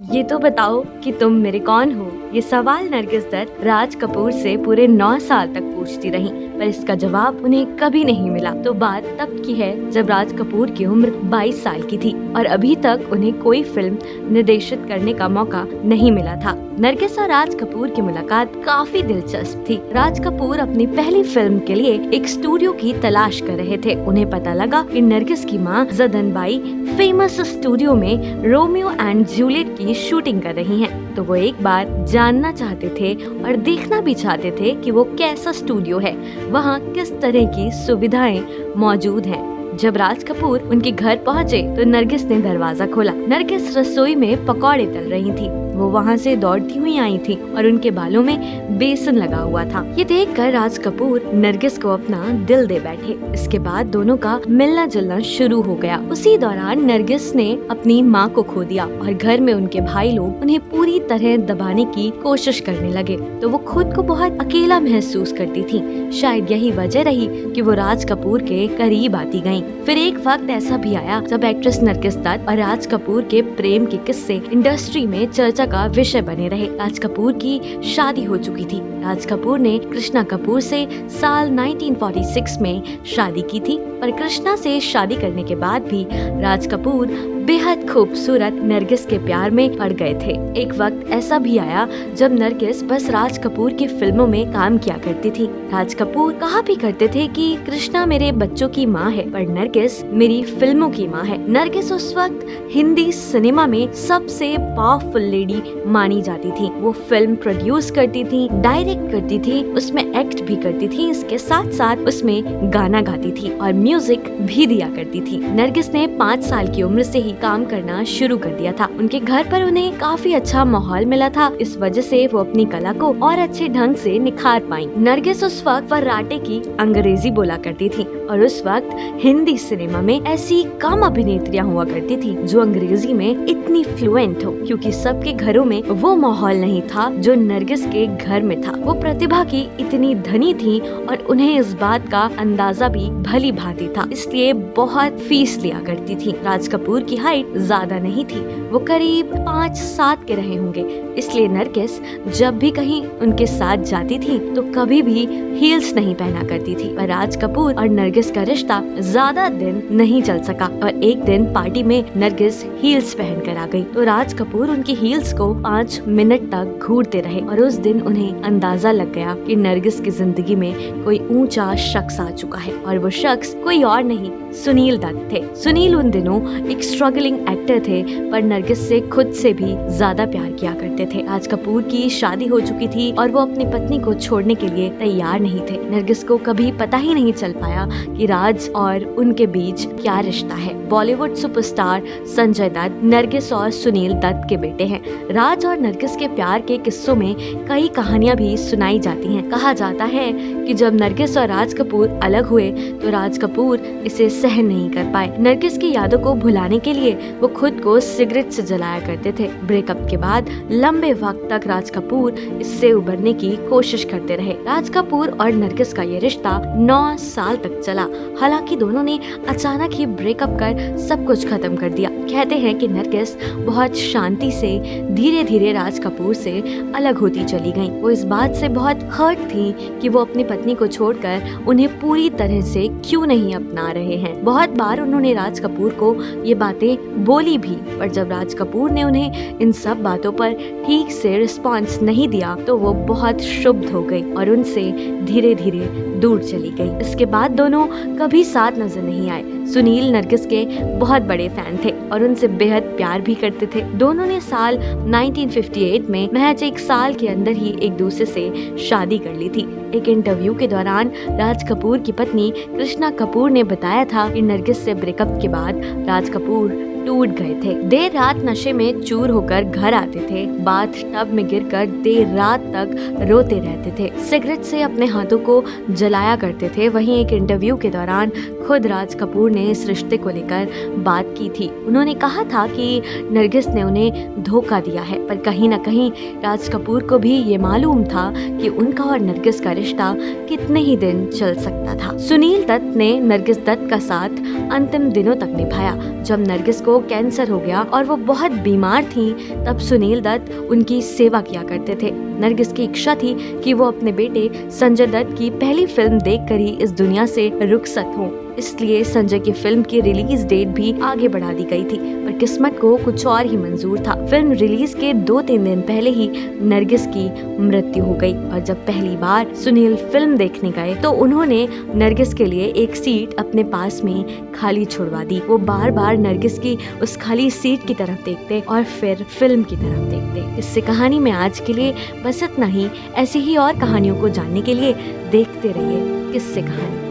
ये तो बताओ कि तुम मेरे कौन हो। ये सवाल नरगिस दत्त राज कपूर से पूरे 9 साल तक पूछती रहीं, पर इसका जवाब उन्हें कभी नहीं मिला। तो बात तब की है जब राज कपूर की उम्र 22 साल की थी और अभी तक उन्हें कोई फिल्म निर्देशित करने का मौका नहीं मिला था। नरगिस और राज कपूर की मुलाकात काफी दिलचस्प थी। राज कपूर अपनी पहली फिल्म के लिए एक स्टूडियो की तलाश कर रहे थे। उन्हें पता लगा कि नरगिस की मां जदन बाई फेमस स्टूडियो में रोमियो एंड जूलियट की शूटिंग कर रही हैं। तो वो एक बार जानना चाहते थे और देखना भी चाहते थे कि वो कैसा स्टूडियो है, वहाँ किस तरह की सुविधाएं मौजूद हैं। जब राज कपूर उनके घर पहुँचे तो नरगिस ने दरवाजा खोला। नरगिस रसोई में पकौड़े तल रही थी। वो वहाँ से दौड़ती हुई आई थी और उनके बालों में बेसन लगा हुआ था। ये देखकर राज कपूर नरगिस को अपना दिल दे बैठे। इसके बाद दोनों का मिलना जुलना शुरू हो गया। उसी दौरान नरगिस ने अपनी माँ को खो दिया और घर में उनके भाई लोग उन्हें पूरी तरह दबाने की कोशिश करने लगे। तो वो खुद को बहुत अकेला महसूस करती थी। शायद यही वजह रही कि वो राज कपूर के करीब आती गयी। फिर एक वक्त ऐसा भी आया जब एक्ट्रेस नरगिस दत्त और राज कपूर के प्रेम के किस्से इंडस्ट्री में चर्चा का विषय बने रहे। राज कपूर की शादी हो चुकी थी। राज कपूर ने कृष्णा कपूर से साल 1946 में शादी की थी, पर कृष्णा से शादी करने के बाद भी राज कपूर बेहद खूबसूरत नरगिस के प्यार में पड़ गए थे। एक वक्त ऐसा भी आया जब नरगिस बस राज कपूर की फिल्मों में काम किया करती थी। राज कपूर कहा भी करते थे कि कृष्णा मेरे बच्चों की माँ है, पर नरगिस मेरी फिल्मों की माँ है। नरगिस उस वक्त हिंदी सिनेमा में सबसे पावरफुल लेडी मानी जाती थी। वो फिल्म प्रोड्यूस करती थी, डायरेक्ट करती थी, उसमें एक्ट भी करती थी, इसके साथ साथ उसमें गाना गाती थी और म्यूजिक भी दिया करती थी। नरगिस ने 5 साल की उम्र से ही काम करना शुरू कर दिया था। उनके घर पर उन्हें काफी अच्छा माहौल मिला था। इस वजह से वो अपनी कला को और अच्छे ढंग से निखार पाई। नरगिस उस वक्त फर्राटे की अंग्रेजी बोला करती थी और उस वक्त हिंदी सिनेमा में ऐसी कम अभिनेत्रियां हुआ करती थी जो अंग्रेजी में इतनी फ्लुएंट हो, क्योंकि सबके घरों में वो माहौल नहीं था जो नरगिस के घर में था। वो प्रतिभा की इतनी धनी थी और उन्हें इस बात का अंदाजा भी भली भांति था, इसलिए बहुत फीस लिया करती थी। राज कपूर की हाइट ज्यादा नहीं थी, वो करीब 5'7" के रहे होंगे, इसलिए नरगिस जब भी कहीं उनके साथ जाती थी तो कभी भी हील्स नहीं पहना करती थी। पर राज कपूर और नरगिस का रिश्ता ज्यादा दिन नहीं चल सका और एक दिन पार्टी में नरगिस हील्स पहन कर आ गई तो राज कपूर उनकी हील्स को 5 मिनट तक घूरते रहे और उस दिन उन्हें अंदाजा लग गया कि नरगिस की जिंदगी में कोई ऊंचा शख्स आ चुका है और वो शख्स कोई और नहीं सुनील दत्त थे। सुनील उन दिनों एक स्ट्रगलिंग एक्टर थे, पर नरगिस से खुद से भी ज्यादा प्यार किया करते थे। राज कपूर की शादी हो चुकी थी और वो अपनी पत्नी को छोड़ने के लिए तैयार नहीं थे। नरगिस को कभी पता ही नहीं चल पाया कि राज और उनके बीच क्या रिश्ता है। बॉलीवुड सुपरस्टार संजय दत्त नरगिस और सुनील दत्त के बेटे हैं। राज और नरगिस के प्यार के किस्सों में कई कहानियां भी सुनाई जाती हैं। कहा जाता है कि जब नरगिस और राज कपूर अलग हुए तो राज कपूर इसे सहन नहीं कर पाए। नरगिस की यादों को भुलाने के लिए वो खुद को सिगरेट से जलाया करते थे। ब्रेकअप के बाद लंबे वक्त तक राज कपूर इससे उबरने की कोशिश करते रहे। राज कपूर और नरगिस का ये रिश्ता 9 साल तक चला। हालांकि दोनों ने अचानक ही ब्रेकअप कर सब कुछ खत्म कर दिया। कहते हैं कि नरगिस बहुत शांति से धीरे धीरे राज कपूर से अलग होती चली गयी। वो इस बात से बहुत हर्ट थी कि वो अपनी पत्नी को छोड़कर उन्हें पूरी तरह से क्यों नहीं अपना रहे हैं। बहुत बार उन्होंने राज कपूर को ये बातें बोली भी, पर जब राज कपूर ने उन्हें इन सब बातों पर ठीक से रिस्पॉन्स नहीं दिया तो वो बहुत क्षुब्ध हो गई और उनसे धीरे धीरे दूर चली गई। इसके बाद दोनों कभी साथ नजर नहीं आए। सुनील नरगिस के बहुत बड़े फैन थे और उनसे बेहद प्यार भी करते थे। दोनों ने साल 1958 में महज 1 साल के अंदर ही एक दूसरे से शादी कर ली थी। एक इंटरव्यू के दौरान राज कपूर की पत्नी कृष्णा कपूर ने बताया था कि नरगिस से ब्रेकअप के बाद राज कपूर टूट गए थे। देर रात नशे में चूर होकर घर आते थे। बाथ टब में गिरकर देर रात तक रोते रहते थे। सिगरेट से अपने हाथों को जलाया करते थे। वहीं एक इंटरव्यू के दौरान खुद राज कपूर ने इस रिश्ते को लेकर बात की थी। उन्होंने कहा था कि नरगिस ने उन्हें धोखा दिया है, पर कहीं न कहीं राज कपूर को भी ये मालूम था कि उनका और नरगिस का रिश्ता कितने ही दिन चल सकता था। सुनील दत्त ने नरगिस दत्त का साथ अंतिम दिनों तक निभाया। जब नरगिस को को कैंसर हो गया और वो बहुत बीमार थी, तब सुनील दत्त उनकी सेवा किया करते थे। नरगिस की इच्छा थी कि वो अपने बेटे संजय दत्त की पहली फिल्म देखकर ही इस दुनिया से रुखसत हो, इसलिए संजय की फिल्म की रिलीज डेट भी आगे बढ़ा दी गई थी। पर किस्मत को कुछ और ही मंजूर था। फिल्म रिलीज के 2-3 दिन पहले ही नरगिस की मृत्यु हो गई और जब पहली बार सुनील फिल्म देखने गए तो उन्होंने नरगिस के लिए एक सीट अपने पास में खाली छुड़वा दी। वो बार बार नरगिस की उस खाली सीट की तरफ देखते और फिर फिल्म की तरफ देखते। इससे कहानी में आज के लिए बस इतना ही। ऐसी ही और कहानियों को जानने के लिए देखते रहिए किस्से कहानी।